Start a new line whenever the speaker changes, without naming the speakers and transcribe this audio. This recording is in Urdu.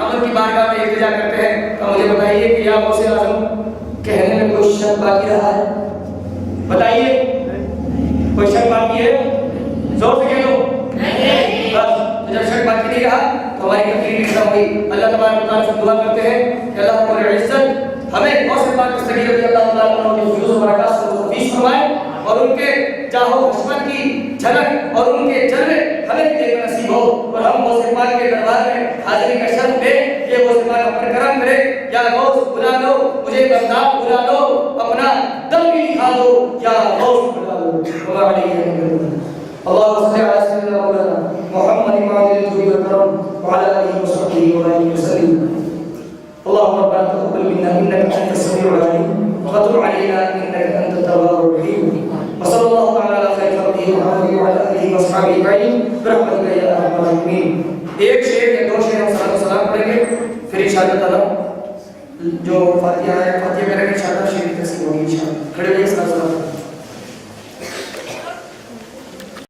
ہم ان کی بارگاہ میں التجا کرتے ہیں تو مجھے بتائیے کہ یا غوث اعظم کہنے میں کوئی شک باقی رہا ہے؟ بتائیے کوئی شک باقی ہے؟ زور سے کہہ دو نہیں۔ بس تو جب شک باقی نہیں رہا تو ہماری تقریر ختم ہوئی۔ اللہ تبارک و تعالیٰ سے دعا کرتے ہیں کہ اللہ رب العزت ہمیں غوث پاک صدیق رضی اللہ تعالیٰ عنہ کے فیوز و برکات سے مستفیض فرمائے اور ان کے جاہ و عظمت کی جھلک اور ان کے جلوے ہمیں بھی دیکھنا نصیب ہو اور ہم غوث پاک کے دربار میں حاضری کا شرف دے کہ غوث پاک اپنا کرم کرے، یا غوث بلا لو مجھے بغداد بلا لو، اپنا دم بھی دکھا دو، یا غوث بلا لو۔ اللهم صل على سيدنا مولانا محمد وعلى اله وصحبه وعلى اله وصحبه وسلم۔ اللهم ربنا تقبل منا انك انت السميع العليم وتب علينا انك انت التواب الرحيم، وصلى الله تعالى على خير خلقه محمد وعلى اله وصحبه اجمعين برحمتك يا ارحم الراحمين۔ ایک شعر یا دو شعر ہم صلاۃ و سلام پڑھیں گے، پھر انشاءاللہ تعالی جو فاتحہ ہے فاتحہ کریں گے، انشاءاللہ شعر کی تقسیم ہوگی انشاءاللہ۔ کھڑے ہوئے صلاۃ و سلام۔